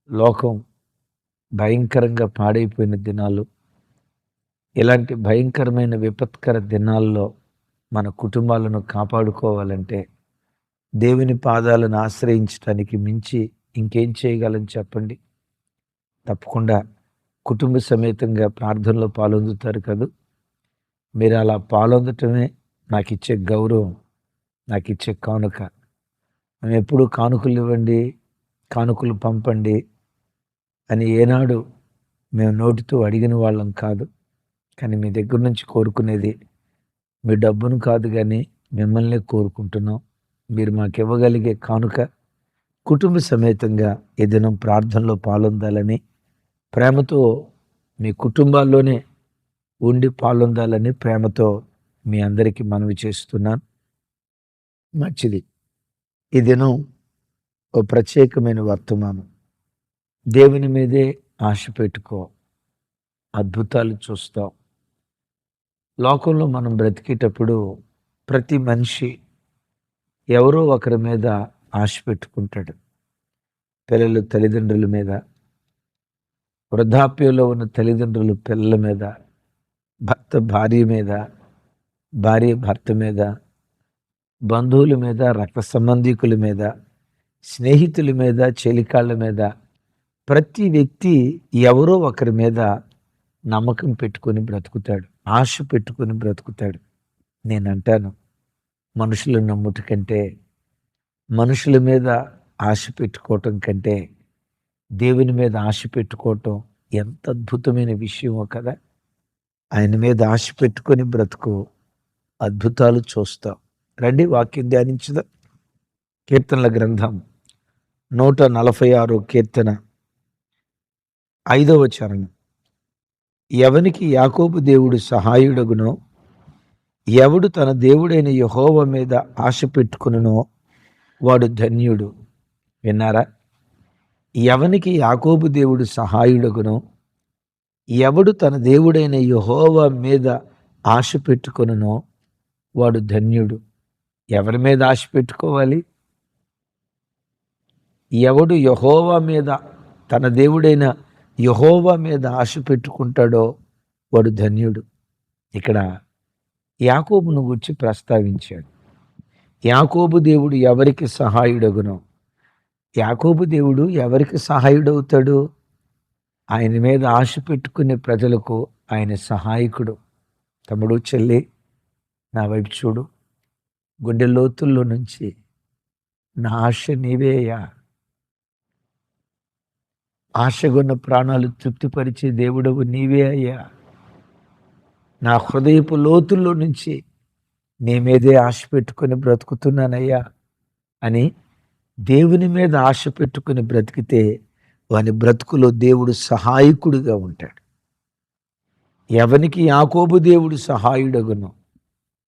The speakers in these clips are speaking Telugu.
లోకం భయంకరంగా పాడైపోయిన దినాలు. ఇలాంటి భయంకరమైన విపత్కర దినాల్లో మన కుటుంబాలను కాపాడుకోవాలంటే దేవుని పాదాలను ఆశ్రయించటానికి మించి ఇంకేం చేయగలం చెప్పండి? తప్పకుండా కుటుంబ సమేతంగా ప్రార్థనలో పాలొందుతారు కదూ! మీరు అలా పాలొందటమే నాకిచ్చే గౌరవం, నాకిచ్చే కానుక. మేమెప్పుడూ కానుకలు ఇవ్వండి, కానుకలు పంపండి అని ఏనాడు మేము నోటితో అడిగిన వాళ్ళం కాదు. కానీ మీ దగ్గర నుంచి కోరుకునేది మీ డబ్బును కాదు గానీ మిమ్మల్నే కోరుకుంటున్నాం. మీరు మాకివ్వగలిగే కానుక కుటుంబ సమేతంగా ఈ దినం ప్రార్థనలో పాలొందాలని, ప్రేమతో మీ కుటుంబాల్లోనే ఉండి పాలొందాలని ప్రేమతో మీ అందరికీ మనవి చేస్తున్నాను. మంచిది. ఈ దినం ఓ ప్రత్యేకమైన వర్తమానం. దేవుని మీదే ఆశ పెట్టుకో, అద్భుతాలు చూస్తావు. లోకంలో మనం బ్రతికేటప్పుడు ప్రతి మనిషి ఎవరో ఒకరి మీద ఆశ పెట్టుకుంటాడు. పిల్లలు తల్లిదండ్రుల మీద, వృద్ధాప్యంలో ఉన్న తల్లిదండ్రులు పిల్లల మీద, భర్త భార్య మీద, భార్య భర్త మీద, బంధువుల మీద, రక్త సంబంధీకుల మీద, స్నేహితుల మీద, చెలికాళ్ళ మీద, ప్రతి వ్యక్తి ఎవరో ఒకరి మీద నమ్మకం పెట్టుకొని బ్రతుకుతాడు, ఆశ పెట్టుకొని బ్రతుకుతాడు. నేనంటాను, మనుషులను నమ్ముట కంటే, మనుషుల మీద ఆశ పెట్టుకోవటం కంటే దేవుని మీద ఆశ పెట్టుకోవటం ఎంత అద్భుతమైన విషయమో కదా. ఆయన మీద ఆశ పెట్టుకొని బ్రతుకు, అద్భుతాలు చూస్తావు. రండి వాక్యం ధ్యానించుదాం. కీర్తనల గ్రంథం 146 కీర్తన 5వ చరణం. ఎవనికి యాకోబు దేవుడు సహాయుడగునో, ఎవడు తన దేవుడైన యెహోవా మీద ఆశ పెట్టుకునునో వాడు ధన్యుడు. విన్నారా? ఎవనికి యాకోబు దేవుడు సహాయుడగునో, ఎవడు తన దేవుడైన యెహోవా మీద ఆశ పెట్టుకొనునో వాడు ధన్యుడు. ఎవరి మీద ఆశ పెట్టుకోవాలి? ఎవడు యెహోవా మీద, తన దేవుడైన యెహోవా మీద ఆశ పెట్టుకుంటాడో వాడు ధన్యుడు. ఇక్కడ యాకోబును గురించి ప్రస్తావించాడు. యాకోబు దేవుడు ఎవరికి సహాయుడగునో, యాకోబు దేవుడు ఎవరికి సహాయుడవుతాడు? ఆయన మీద ఆశ పెట్టుకునే ప్రజలకు ఆయన సహాయకుడు. తమ్ముడు, చెల్లి, నా వైపు చూడు. గుండె లోతుల్లో నుంచి నా ఆశ నీవేయ్యా. ఆశగొన్న ప్రాణాలు తృప్తిపరిచే దేవుడవు నీవే అయ్యా. నా హృదయపు లోతుల్లో నుంచి నీ మీదే ఆశ పెట్టుకొని బ్రతుకుతున్నానయ్యా అని దేవుని మీద ఆశ పెట్టుకుని బ్రతికితే వాని బ్రతుకులో దేవుడు సహాయకుడిగా ఉంటాడు. ఎవరికి యాకోబు దేవుడు సహాయుడగునో,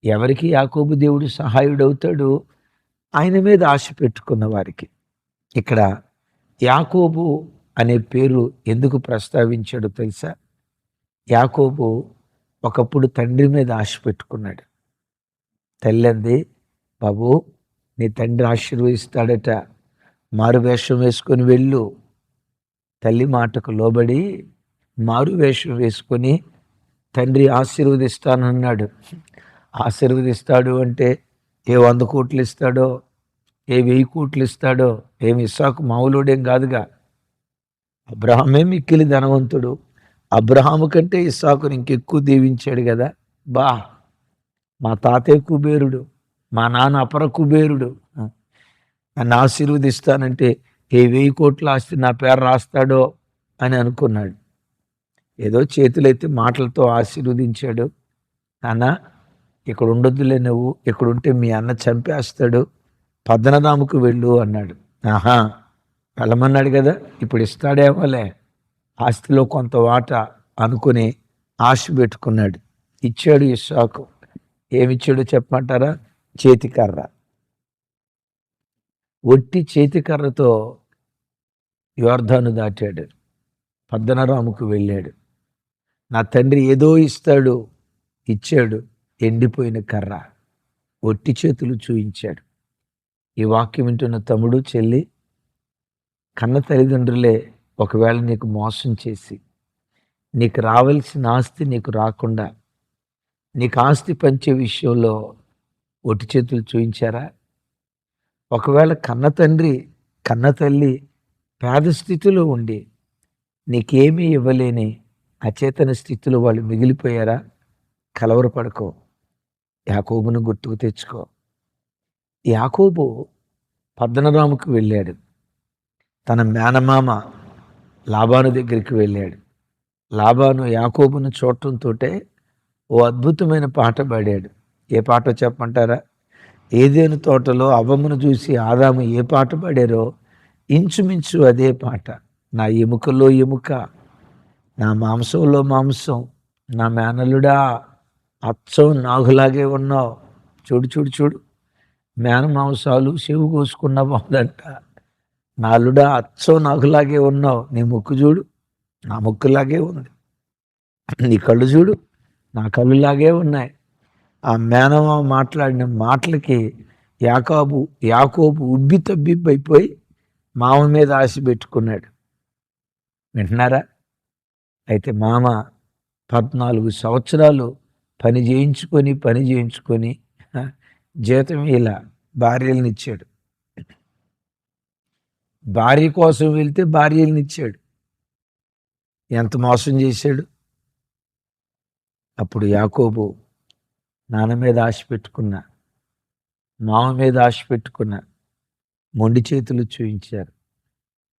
ఎవరికి యాకోబు దేవుడు సహాయుడవుతాడు? ఆయన మీద ఆశ పెట్టుకున్న వారికి. ఇక్కడ యాకోబు అనే పేరు ఎందుకు ప్రస్తావించాడో తెలుసా? యాకోబు ఒకప్పుడు తండ్రి మీద ఆశ పెట్టుకున్నాడు. తల్లి అంది, బాబు నీ తండ్రి ఆశీర్వదిస్తాడట, మారు వేషం వేసుకొని వెళ్ళు. తల్లి మాటకు లోబడి మారు వేషం వేసుకొని తండ్రి ఆశీర్వదిస్తానన్నాడు. ఆశీర్వదిస్తాడు అంటే ఏ 100 కోట్లు ఇస్తాడో, ఏ 1000 కోట్లు ఇస్తాడో, ఏమి ఇస్సాకు మామూలుడేం కాదుగా. అబ్రహామే మిక్కిలి ధనవంతుడు. అబ్రహాము కంటే ఇస్సాకుని ఇంకెక్కువ దీవించాడు కదా. మా తాతయ్య కుబేరుడు, మా నాన్న అపర కుబేరుడు. నన్ను ఆశీర్వదిస్తానంటే ఏ 1000 కోట్ల ఆస్తి నా పేరు రాస్తాడో అని అనుకున్నాడు. ఏదో చేతులైతే మాటలతో ఆశీర్వదించాడు. నాన్న ఇక్కడ ఉండొద్దులే, నువ్వు ఇక్కడ ఉంటే మీ అన్న చంపేస్తాడు, పద్దనరాముకు వెళ్ళు అన్నాడు. వెళ్ళమన్నాడు కదా, ఇప్పుడు ఇస్తాడేమోలే ఆస్తిలో కొంత వాటా అనుకుని ఆశ పెట్టుకున్నాడు. ఇచ్చాడు ఇస్సాకు. ఏమిచ్చాడో చెప్పమంటారా? చేతికర్ర. ఒట్టి చేతికర్రతో యోర్దాను దాటాడు, పద్దనరాముకు వెళ్ళాడు. నా తండ్రి ఏదో ఇస్తాడు, ఇచ్చాడు. ఎండిపోయిన కర్ర, ఒట్టి చేతులు చూయించాడు. ఈ వాక్యం వింటున్న తమ్ముడు, చెల్లి, కన్న తల్లిదండ్రులే ఒకవేళ నీకు మోసం చేసి నీకు రావాల్సిన ఆస్తి నీకు రాకుండా నీకు ఆస్తి పంచే విషయంలో ఒట్టి చేతులు చూయించారా? ఒకవేళ కన్న తండ్రి కన్న తల్లి పేద స్థితిలో ఉండి నీకేమీ ఇవ్వలేని అచేతన స్థితిలో వాళ్ళు మిగిలిపోయారా? కలవరపడకో, యాకోబును గుర్తుకు తెచ్చుకో. యాకోబు పద్దనరాముకు వెళ్ళాడు. తన మేనమామ లాబాను దగ్గరికి వెళ్ళాడు. లాబాను యాకోబును చూడటంతో ఓ అద్భుతమైన పాట పాడాడు. ఏ పాట చెప్పమంటారా? ఏదేను తోటలో అవ్వమును చూసి ఆదాము ఏ పాట పాడారో ఇంచుమించు అదే పాట. నా ఎముకలో ఎముక, నా మాంసంలో మాంసం, నా మేనల్లుడా అచ్చం నాగులాగే ఉన్నావు. చూడు చూడు చూడు, మేనమాంసాలు చెవు కోసుకున్న బాదంట. నా అల్లుడా అచ్చం నాగులాగే ఉన్నావు. నీ ముక్కు చూడు, నా ముక్కులాగే ఉంది. నీ కళ్ళు చూడు, నా కళ్ళులాగే ఉన్నాయి. ఆ మేనమామ మాట్లాడిన మాటలకి యాకోబు ఉబ్బి తబ్బిబ్బైపోయి మామ మీద ఆశ పెట్టుకున్నాడు. వింటున్నారా? అయితే మామ 14 సంవత్సరాలు పని చేయించుకొని జీతం ఇలా భార్యలనిచ్చాడు. భార్య కోసం వెళ్తే భార్యలనిచ్చాడు. ఎంత మోసం చేశాడు. అప్పుడు యాకోబు నాన్న మీద ఆశ పెట్టుకున్నా, మామ మీద ఆశ పెట్టుకున్నా, మొండి చేతులు చూయించారు.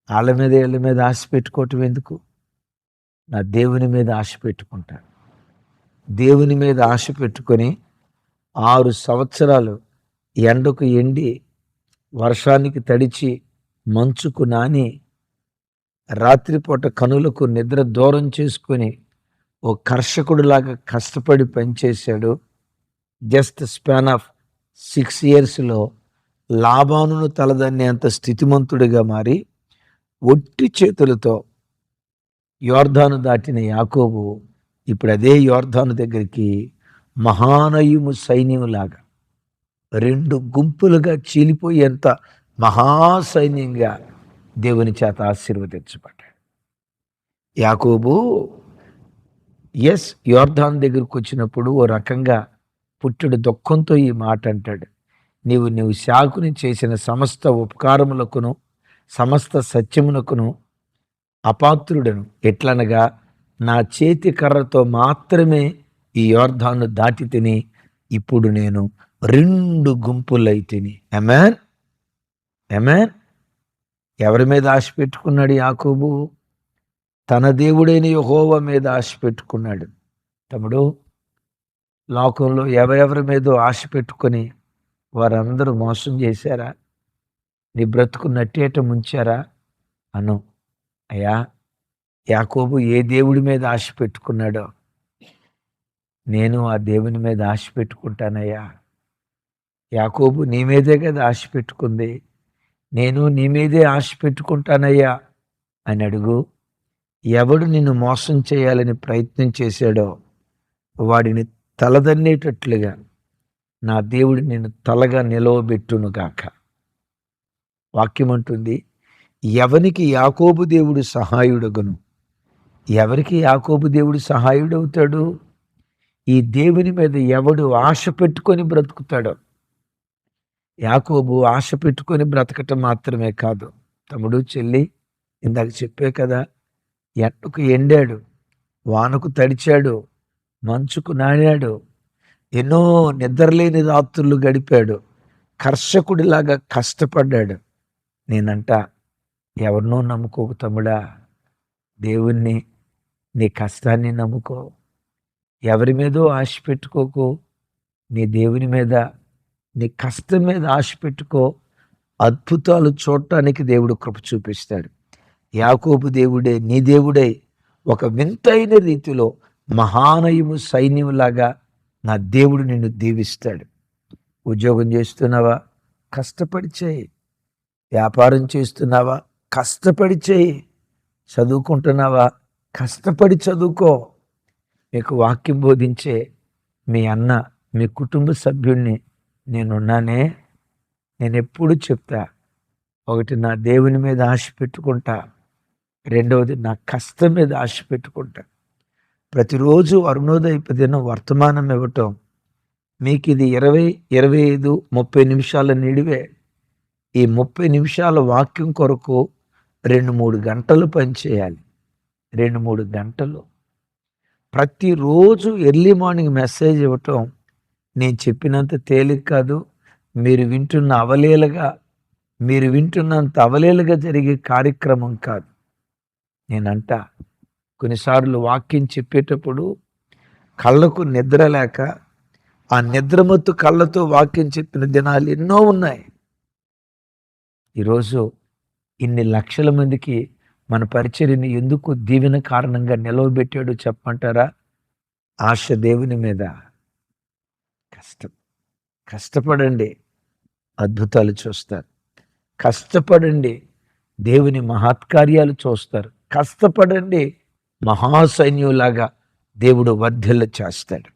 వీళ్ళ మీద ఆశ పెట్టుకోవటం ఎందుకు? నా దేవుని మీద ఆశ పెట్టుకుంటా. దేవుని మీద ఆశ పెట్టుకొని 6 సంవత్సరాలు ఎండకు ఎండి, వర్షానికి తడిచి, మంచుకు నాని, రాత్రిపూట కనులకు నిద్ర దూరం చేసుకొని ఓ కర్షకుడిలాగా కష్టపడి పనిచేశాడు. జస్ట్ స్పాన్ ఆఫ్ 6 yearsలో లాబానును తలదన్నేంత స్థితిమంతుడిగా మారి ఒట్టి చేతులతో యోర్దాను దాటిన యాకోబు ఇప్పుడు అదే యోర్దాను దగ్గరికి మహానయుము సైన్యంలాగా 2 గుంపులుగా చీలిపోయేంత మహాసైన్యంగా దేవుని చేత ఆశీర్వదించబడ్డాడు. యాకోబు యోర్దాను దగ్గరికి వచ్చినప్పుడు ఓ రకంగా పుట్టుడు దుఃఖంతో ఈ మాట అంటాడు. నీవు శాకుని చేసిన సమస్త ఉపకారములకును సమస్త సత్యమునకును అపాత్రుడను. ఎట్లనగా నా చేతి కర్రతో మాత్రమే ఈ యోర్దాను దాటి తిని ఇప్పుడు నేను 2 గుంపులైతిని. ఆమేన్, ఆమేన్. ఎవరి మీద ఆశ పెట్టుకున్నాడు యాకోబు? తన దేవుడైన యెహోవా మీద ఆశ పెట్టుకున్నాడు. తమ్ముడు, లోకంలో ఎవరెవరి మీదో ఆశ పెట్టుకొని వారందరూ మోసం చేశారా? నీ బ్రతుకు నట్టేట ముంచారా? అను, అయ్యా యాకోబు ఏ దేవుడి మీద ఆశ పెట్టుకున్నాడో నేను ఆ దేవుని మీద ఆశ పెట్టుకుంటానయ్యా. యాకోబు నీ మీదే కదా ఆశ పెట్టుకుంది, నేను నీ మీదే ఆశ పెట్టుకుంటానయ్యా అని అడుగు. ఎవడు నిన్ను మోసం చేయాలని ప్రయత్నం చేశాడో వాడిని తలదన్నేటట్లుగా నా దేవుడు నిన్ను తలగా నిలవబెట్టునుగాక. వాక్యం అంటుంది, ఎవనికి యాకోబు దేవుడు సహాయుడగును. ఎవరికి యాకోబు దేవుడు సహాయుడవుతాడు? ఈ దేవుని మీద ఎవడు ఆశ పెట్టుకొని బ్రతుకుతాడో. యాకోబు ఆశ పెట్టుకొని బ్రతకటం మాత్రమే కాదు తమ్ముడు, చెల్లి, ఇందాక చెప్పే కదా, ఎండకు ఎండాడు, వానకు తడిచాడు, మంచుకు నానాడు, ఎన్నో నిద్రలేని రాత్రులు గడిపాడు, కర్షకుడిలాగా కష్టపడ్డాడు. నేనంట, ఎవరినో నమ్ముకోకు తమ్ముడా, దేవుణ్ణి, నీ కష్టాన్ని నమ్ముకో. ఎవరి మీదో ఆశ పెట్టుకోకు, నీ దేవుని మీద, నీ కష్టం మీద ఆశ పెట్టుకో. అద్భుతాలు చూడటానికి దేవుడు కృప చూపిస్తాడు. యాకోబు దేవుడే నీ దేవుడై ఒక వింతైన రీతిలో మహానయము సైన్యంలాగా నా దేవుడు నిన్ను దీవిస్తాడు. ఉద్యోగం చేస్తున్నావా? కష్టపడి చేయి. వ్యాపారం చేస్తున్నావా? కష్టపడి చేయి. చదువుకుంటున్నావా? కష్టపడి చదువుకో. మీకు వాక్యం బోధించే మీ అన్న, మీ కుటుంబ సభ్యుడిని నేనున్నానే. నేను ఎప్పుడు చెప్తా, ఒకటి నా దేవుని మీద ఆశ పెట్టుకుంటా, రెండవది నా కష్టం మీద ఆశ పెట్టుకుంటా. ప్రతిరోజు అరుణోదయ దినం వర్తమానం ఇవ్వటం, మీకు ఇది 20, 25, 30 నిమిషాల నిడివే. ఈ 30 నిమిషాల వాక్యం కొరకు 2-3 గంటలు పనిచేయాలి. 2-3 గంటలు ప్రతిరోజు ఎర్లీ మార్నింగ్ మెసేజ్ ఇవ్వటం నేను చెప్పినంత తేలిక కాదు. మీరు వింటున్నంత అవలీలగా జరిగే కార్యక్రమం కాదు. నేనంట కొన్నిసార్లు వాక్యం చెప్పేటప్పుడు కళ్ళకు నిద్ర లేక, ఆ నిద్రమత్తు కళ్ళతో వాక్యం చెప్పిన దినాలు ఎన్నో ఉన్నాయి. ఈరోజు ఇన్ని లక్షల మందికి మన పరిచర్యని ఎందుకు దీవెన కారణంగా నిలవబెట్టాడు చెప్పమంటారా? ఆశ దేవుని మీద. కష్టపడండి, అద్భుతాలు చూస్తారు. కష్టపడండి, దేవుని మహత్కార్యాలు చూస్తారు. కష్టపడండి, మహాసైన్యులాగా దేవుడు వర్ధిల్ల చేస్తాడు.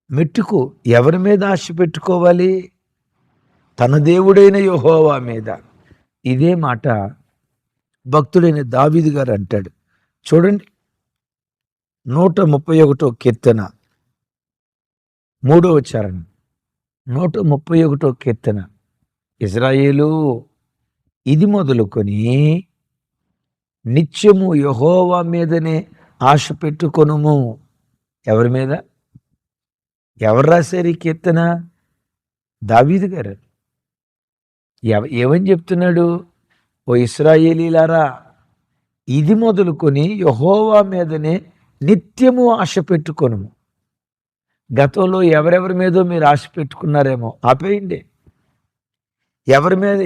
మెట్టుకు ఎవరి మీద ఆశ పెట్టుకోవాలి? తన దేవుడైన యెహోవా మీద. ఇదే మాట భక్తుడైన దావీదు గారు అంటాడు. చూడండి, 131 కీర్తన 3వ చరణం. 131 కీర్తన. ఇశ్రాయేలు, ఇది మొదలుకొని నిత్యము యెహోవా మీదనే ఆశ పెట్టుకొనుము. ఎవరి మీద? ఎవరు రాశారు ఈ కీర్తన? దావీదు గారు. ఏమని చెప్తున్నాడు? ఓ ఇశ్రాయేలీలారా, ఇది మొదలుకొని యెహోవా మీదనే నిత్యము ఆశ పెట్టుకొనుము. గతంలో ఎవరెవరి మీదో మీరు ఆశ పెట్టుకున్నారేమో, ఆపేయండి.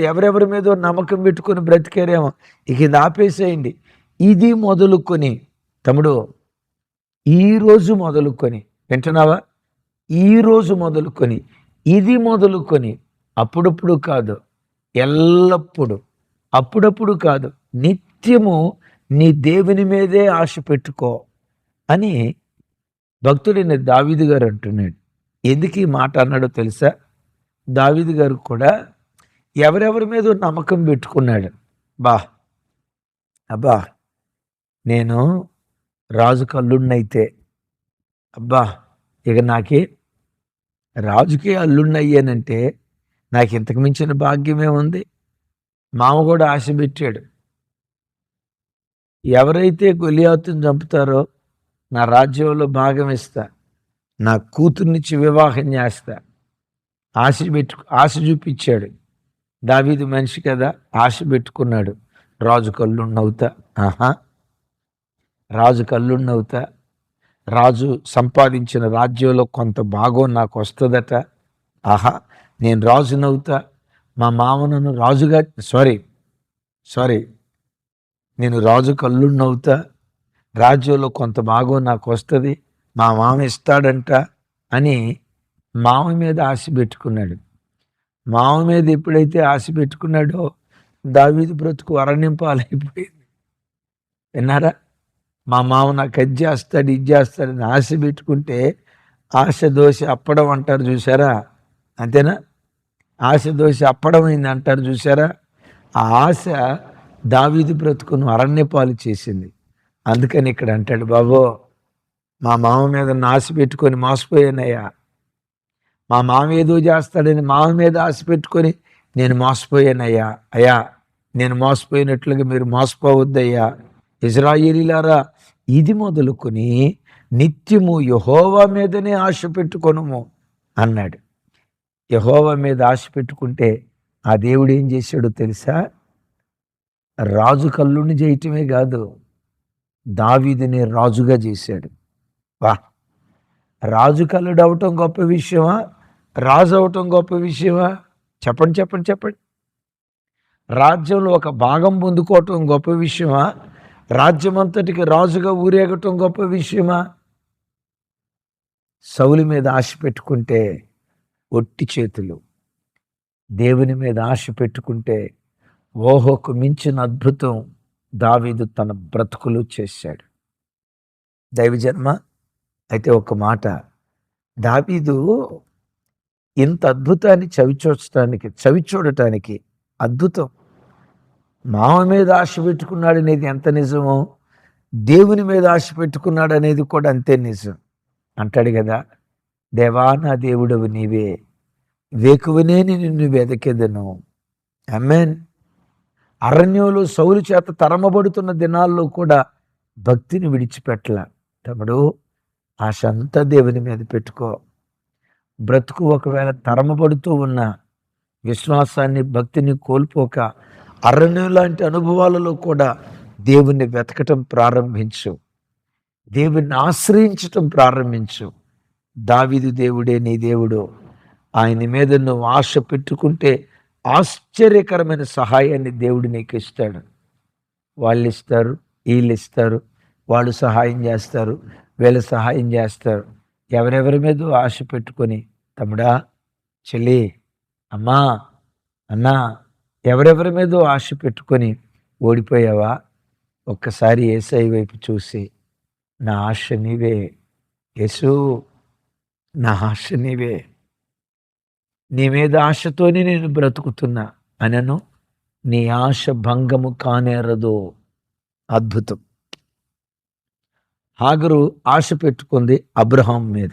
ఎవరెవరి మీదో నమ్మకం పెట్టుకొని బ్రతికారేమో, ఇక ఇది ఆపేసేయండి. ఇది మొదలుకొని, తమ్ముడు, ఈరోజు మొదలుకొని, వింటున్నావా? ఈరోజు మొదలుకొని, ఇది మొదలుకొని, అప్పుడప్పుడు కాదు, ఎల్లప్పుడూ, అప్పుడప్పుడు కాదు, నిత్యము నీ దేవుని మీదే ఆశ పెట్టుకో అని భక్తుడైన దావీదు గారు అంటున్నాడు. ఎందుకు ఈ మాట అన్నాడో తెలుసా? దావీదు గారు కూడా ఎవరెవరి మీద నమ్మకం పెట్టుకున్నాడు. అబ్బా, నేను రాజు కల్లున్నైతే, అబ్బా, ఇక నాకే రాజుకే అల్లున్నయ్యానంటే నాకు ఇంతకు మించిన భాగ్యమే ఉంది. మామ కూడా ఆశ పెట్టాడు, ఎవరైతే గొలియాతుని చంపుతారో నా రాజ్యంలో భాగం ఇస్తా, నా కూతుర్నిచ్చి వివాహం చేస్తా. ఆశ చూపించాడు. దావీదు మనిషి కదా, ఆశ పెట్టుకున్నాడు. రాజు కల్లున్నవుతా. రాజు కల్లున్నవుతా. రాజు సంపాదించిన రాజ్యంలో కొంత భాగం నాకు వస్తుందట. నేను రాజునవుతా. మా మామను రాజుగా సారీ నేను రాజు కల్లున్నవుతా. రాజ్యంలో కొంత భాగం నాకు వస్తుంది, మా మామ ఇస్తాడంట అని మామ మీద ఆశ పెట్టుకున్నాడు. మామ మీద ఎప్పుడైతే ఆశ పెట్టుకున్నాడో దావీదు బ్రతుకు అరణ్యంపాలైపోయింది. విన్నారా? మా మామ నాకు అది చేస్తాడు, ఇది చేస్తాడని ఆశ పెట్టుకుంటే ఆశ దోశ అప్పడం అంటారు చూసారా? అంతేనా? ఆశ దోశ అప్పడం అయింది అంటారు చూసారా? ఆ ఆశ దావీదు బ్రతుకును అరణ్యపాలు చేసింది. అందుకని ఇక్కడ అంటాడు, బాబో, మా మామ మీద ఆశ పెట్టుకొని మోసపోయానయ్యా. మా మామ ఏదో చేస్తాడని మామ మీద ఆశ పెట్టుకొని నేను మోసపోయానయ్యా. అయ్యా, నేను మోసపోయినట్లుగా మీరు మోసపోవద్దయ్యా. ఇశ్రాయేలీలారా, ఇది మొదలుకొని నిత్యము యెహోవా మీదనే ఆశ పెట్టుకొనుము అన్నాడు. యెహోవా మీద ఆశ పెట్టుకుంటే ఆ దేవుడు ఏం చేశాడో తెలుసా? రాజు కల్లుని చేయటమే కాదు, దావీదుని రాజుగా చేశాడు. రాజు కల్లుడు అవటం గొప్ప విషయమా? రాజు అవటం గొప్ప విషయమా? చెప్పండి. రాజ్యంలో ఒక భాగం పొందుకోవటం గొప్ప విషయమా? రాజ్యమంతటికి రాజుగా ఊరేగటం గొప్ప విషయమా? సౌలు మీద ఆశ పెట్టుకుంటే ఒట్టి చేతులు. దేవుని మీద ఆశ పెట్టుకుంటే ఓహోకు మించిన అద్భుతం దావీదు తన బ్రతుకులు చేశాడు. దైవజన్మ, అయితే ఒక మాట, దావీదు ఇంత అద్భుతాన్ని చవి చూడటానికి అద్భుతం మామ మీద ఆశ పెట్టుకున్నాడు అనేది ఎంత నిజమో, దేవుని మీద ఆశ పెట్టుకున్నాడు అనేది కూడా అంతే నిజం. అంటాడు కదా, దేవా నా దేవుడవు నీవే, వేకువనే నిన్ను వెదకెదను. ఆమేన్. అరణ్యంలో సౌలు చేత తరమబడుతున్న దినాల్లో కూడా భక్తిని విడిచిపెట్టల. తమ్ముడు, ఆశ అంతా దేవుని మీద పెట్టుకో. బ్రతుకు ఒకవేళ తరమబడుతూ ఉన్న విశ్వాసాన్ని, భక్తిని కోల్పోక అరణ్యం లాంటి అనుభవాలలో కూడా దేవుణ్ణి వెతకటం ప్రారంభించు. దేవుణ్ణి ఆశ్రయించటం ప్రారంభించు. దావీదు దేవుడే నీ దేవుడు. ఆయన మీద నువ్వు ఆశ పెట్టుకుంటే ఆశ్చర్యకరమైన సహాయాన్ని దేవుడు నీకు ఇస్తాడు. వాళ్ళు ఇస్తారు, వీళ్ళు ఇస్తారు, వాళ్ళు సహాయం చేస్తారు, వీళ్ళు సహాయం చేస్తారు. ఎవరెవరి మీద ఆశ పెట్టుకొని, తమ్ముడా, చెల్లి, అమ్మా, అన్నా, ఎవరెవరి మీద ఆశ పెట్టుకొని ఓడిపోయావా? ఒక్కసారి యేసయ్య వైపు చూసి, నా ఆశ నీవే యేసు, నా ఆశ నీవే, నీ మీద ఆశతోనే నేను బ్రతుకుతున్నా అనను. నీ ఆశ భంగము కానేరదు. అద్భుతం. హాగరు ఆశ పెట్టుకుంది అబ్రహాం మీద.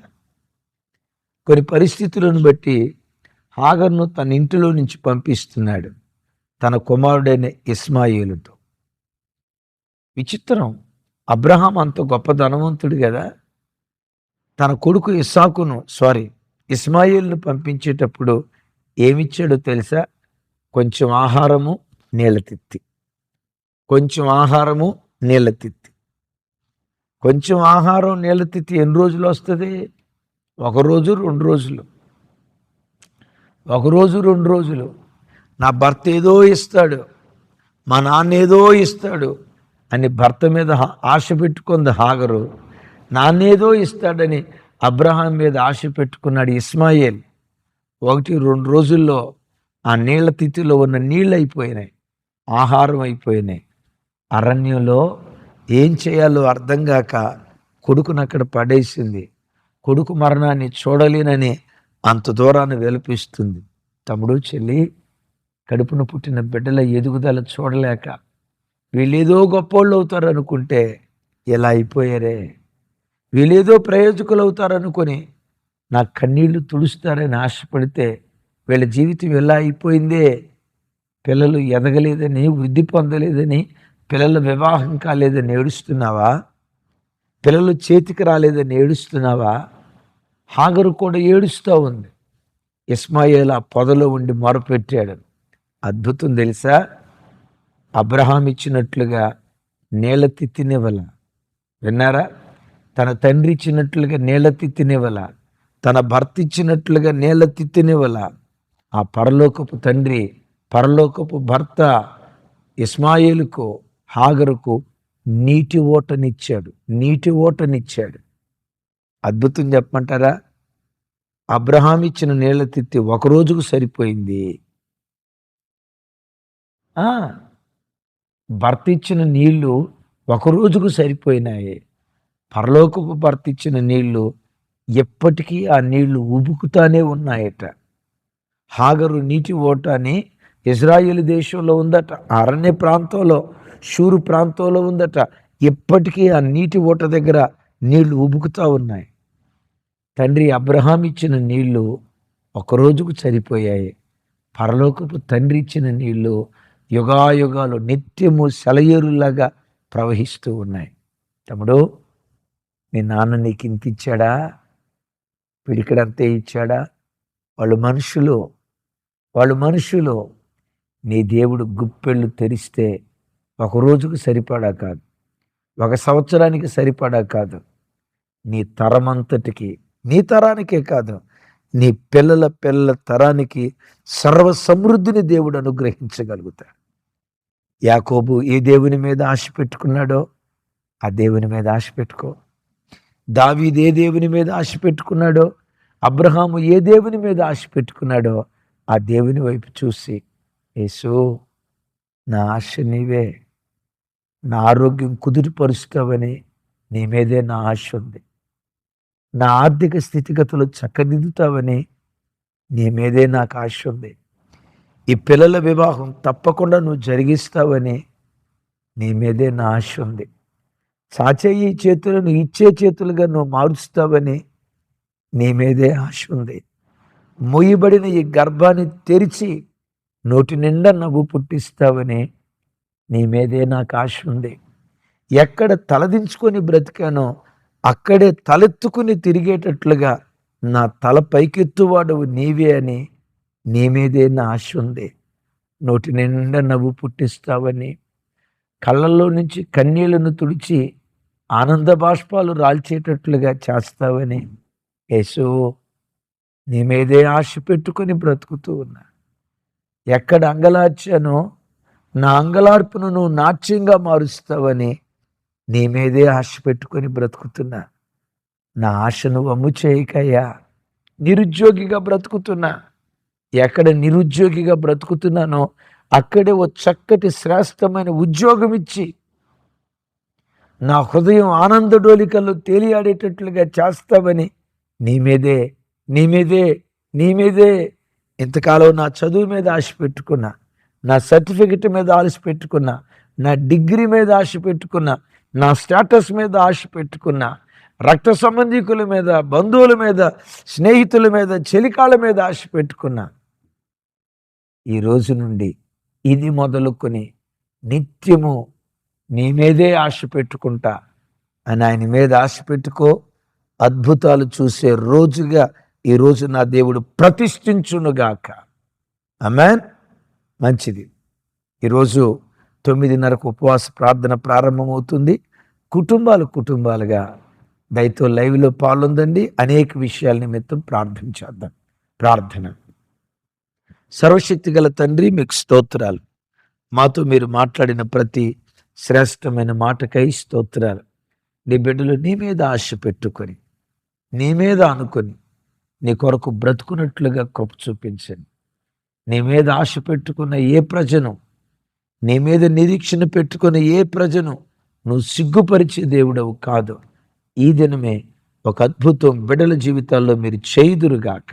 కొన్ని పరిస్థితులను బట్టి హాగర్ను తన ఇంటిలో నుంచి పంపిస్తున్నాడు, తన కుమారుడైన ఇస్మాయిలుతో. విచిత్రం, అబ్రహాం అంత గొప్ప ధనవంతుడు కదా. తన కొడుకు ఇస్మాయిల్ను పంపించేటప్పుడు ఏమిచ్చాడో తెలుసా? కొంచెం ఆహారము, నీళ్ళ తిత్తి. కొంచెం ఆహారము, నీళ్ళ తిత్తి. కొంచెం ఆహారం, నీళ్ళ తిత్తి ఎన్ని రోజులు వస్తుంది? 1 రోజు 2 రోజులు. 1 రోజు 2 రోజులు. నా భర్త ఏదో ఇస్తాడు, మా నాన్న ఏదో ఇస్తాడు అని భర్త మీద ఆశ పెట్టుకుంది హాగరు. నాన్నేదో ఇస్తాడని అబ్రహాం మీద ఆశ పెట్టుకున్నాడు ఇస్మాయిల్. 1-2 రోజుల్లో ఆ నీళ్ల తిథిలో ఉన్న నీళ్ళు అయిపోయినాయి, ఆహారం అయిపోయినాయి. అరణ్యంలో ఏం చేయాలో అర్థం కాక కొడుకును అక్కడ పడేసింది. కొడుకు మరణాన్ని చూడలేనని అంత దూరాన్ని వెలిపిస్తుంది. తమ్ముడు, చెల్లి, కడుపున పుట్టిన బిడ్డల ఎదుగుదల చూడలేక వీళ్ళేదో గొప్పోళ్ళు అవుతారు అనుకుంటే ఇలా అయిపోయారే. వీళ్ళేదో ప్రయోజకులు అవుతారనుకొని నా కన్నీళ్లు తుడుస్తారని ఆశపడితే వీళ్ళ జీవితం ఎలా అయిపోయిందే. పిల్లలు ఎదగలేదని, వృద్ధి పొందలేదని, పిల్లల వివాహం కాలేదని ఏడుస్తున్నావా? పిల్లలు చేతికి రాలేదని ఏడుస్తున్నావా? హాగరు కూడా ఏడుస్తూ ఉంది. ఇస్మాయిల్ ఆ పొదలో ఉండి మొరపెట్టాడు. అద్భుతం తెలుసా? అబ్రహాం ఇచ్చినట్లుగా నీళ్ళ తిత్తినివ్వల. విన్నారా? తన తండ్రి ఇచ్చినట్లుగా నీళ్ళ తిత్తినివ్వల, తన భర్త ఇచ్చినట్లుగా నీళ్ళ తిత్తినివ్వల. ఆ పరలోకపు తండ్రి, పరలోకపు భర్త ఇస్మాయిలుకు, హాగరుకు నీటి ఓటనిచ్చాడు. నీటి ఓటనిచ్చాడు. అద్భుతం చెప్పమంటారా? అబ్రహాం ఇచ్చిన నీళ్ళ తిత్తి 1 రోజుకు సరిపోయింది. భర్త ఇచ్చిన నీళ్లు 1 రోజుకు సరిపోయినాయి. పరలోకపు భర్త ఇచ్చిన నీళ్లు ఎప్పటికీ ఆ నీళ్లు ఉబుకుతానే ఉన్నాయట. హాగరు నీటి ఓట అని ఇజ్రాయేల్ దేశంలో ఉందట, అరణ్య ప్రాంతంలో, షూరు ప్రాంతంలో ఉందట. ఎప్పటికీ ఆ నీటి ఓట దగ్గర నీళ్లు ఉబుకుతూ ఉన్నాయి. తండ్రి అబ్రహాం ఇచ్చిన నీళ్లు 1 రోజుకు సరిపోయాయి. పరలోకపు తండ్రి ఇచ్చిన నీళ్లు యుగాయుగాలు నిత్యము సెలయేరులాగా ప్రవహిస్తూ ఉన్నాయి. తమ్ముడు, మీ నాన్న నీకు ఇంత ఇచ్చాడా? పిడికిడంతే ఇచ్చాడా? వాళ్ళు మనుషులు. నీ దేవుడు గుప్పెళ్ళు తెరిస్తే 1 రోజుకు సరిపడా కాదు, 1 సంవత్సరానికి సరిపడా కాదు, నీ తరమంతటికి, నీ తరానికే కాదు, నీ పిల్లల తరానికి సర్వ సమృద్ధిని దేవుడు అనుగ్రహించగలుగుతాడు. యాకోబు ఏ దేవుని మీద ఆశ పెట్టుకున్నాడో ఆ దేవుని మీద ఆశ పెట్టుకో. దావీదు ఏ దేవుని మీద ఆశ పెట్టుకున్నాడో, అబ్రహాము ఏ దేవుని మీద ఆశ పెట్టుకున్నాడో ఆ దేవుని వైపు చూసి, యేసు, నా ఆశ నీవే, నా ఆరోగ్యం కుదురుపరుస్తావని నీ మీదే నా ఆశ ఉంది, నా ఆర్థిక స్థితిగతులు చక్కదిద్దుతావని నీ మీదే నాకు ఆశ ఉంది, ఈ పిల్లల వివాహం తప్పకుండా నువ్వు జరిగిస్తావని నీ మీదే నా ఆశ ఉంది. చాచేయి చేతులను ఇచ్చే చేతులుగా నువ్వు మారుస్తావని నీ మీదే ఆశ ఉంది. మూయబడిన ఈ గర్భాన్ని తెరిచి నోటి నిండా నవ్వు పుట్టిస్తావని నీ మీదే నాకు ఆశ ఉంది. ఎక్కడ తలదించుకొని బ్రతికానో అక్కడే తలెత్తుకుని తిరిగేటట్లుగా నా తల పైకెత్తువాడు నీవే అని నీ మీదే నా ఆశ ఉంది. నోటి నిండా నవ్వు పుట్టిస్తావని, కళ్ళల్లో నుంచి కన్నీళ్లను తుడిచి ఆనంద బాష్పాలు రాల్చేటట్లుగా చేస్తావని యేసు నీ మీదే ఆశ పెట్టుకొని బ్రతుకుతూ ఉన్నా. ఎక్కడ అంగలార్చానో నా అంగలార్పును నువ్వు నాట్యంగా మారుస్తావని నీ మీదే ఆశ పెట్టుకొని బ్రతుకుతున్నా. నా ఆశను వమ్ము చేయకయ్యా. నిరుద్యోగిగా బ్రతుకుతున్నా. ఎక్కడ నిరుద్యోగిగా బ్రతుకుతున్నానో అక్కడే ఓ చక్కటి శ్రేష్టమైన ఉద్యోగం ఇచ్చి నా హృదయం ఆనంద డోలికల్లో తేలియాడేటట్లుగా చేస్తావని నీ మీదే నీ మీదే నీ మీదే ఇంతకాలం నా చదువు మీద ఆశ పెట్టుకున్నా, నా సర్టిఫికెట్ మీద ఆశ పెట్టుకున్నా, నా డిగ్రీ మీద ఆశ పెట్టుకున్నా, నా స్టేటస్ మీద ఆశ పెట్టుకున్నా, రక్త సంబంధికుల మీద, బంధువుల మీద, స్నేహితుల మీద, చెలికాళ్ళ మీద ఆశ పెట్టుకున్నా. ఈ రోజు నుండి ఇది మొదలుకొని నిత్యము నీ మీదే ఆశ పెట్టుకుంటా అని ఆయన మీద ఆశ పెట్టుకో. అద్భుతాలు చూసే రోజుగా ఈరోజు నా దేవుడు ప్రతిష్ఠించునుగాక. ఆమేన్. మంచిది. ఈరోజు 9:30కు ఉపవాస ప్రార్థన ప్రారంభమవుతుంది. కుటుంబాలుగా దయతో లైవ్లో పాల్గొందండి. అనేక విషయాల నిమిత్తం ప్రార్థన చేద్దాం. ప్రార్థన. సర్వశక్తి గల తండ్రి, మీకు స్తోత్రాలు. మాతో మీరు మాట్లాడిన ప్రతి శ్రేష్టమైన మాటకై స్తోత్రాలు. నీ బిడ్డలు నీ మీద ఆశ పెట్టుకొని, నీ మీద అనుకొని, నీ కొరకు బ్రతుకున్నట్లుగా కృప చూపించండి. నీ మీద ఆశ పెట్టుకున్న ఏ ప్రజను, నీ మీద నిరీక్షణ పెట్టుకున్న ఏ ప్రజను నువ్వు సిగ్గుపరిచే దేవుడవు కాదు. ఈ దినమే ఒక అద్భుతం బిడ్డల జీవితాల్లో మీరు చేయుదురుగాక,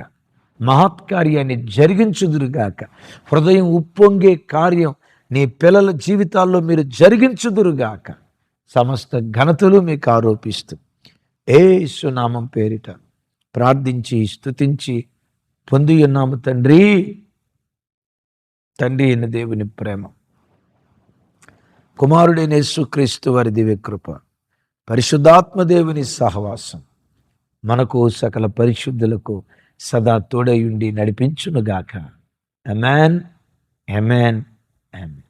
మహత్కార్యాన్ని జరిగించుదురుగాక, హృదయం ఉప్పొంగే కార్యం నీ పిల్లల జీవితాల్లో మీరు జరిగించుదురుగాక. సమస్త ఘనతలు మీకు ఆరోపిస్తూ యేసు నామం పేరిట ప్రార్థించి స్తుతించి పొంది ఉన్నాము తండ్రి. తండ్రి అయిన దేవుని ప్రేమ, కుమారుడైన యేసుక్రీస్తు వారి దివ్య కృప, పరిశుద్ధాత్మ దేవుని సహవాసం మనకు సకల పరిశుద్ధులకు సదా తోడయుండి నడిపించునుగాక. ఆమేన్, ఆమేన్, ఆమేన్.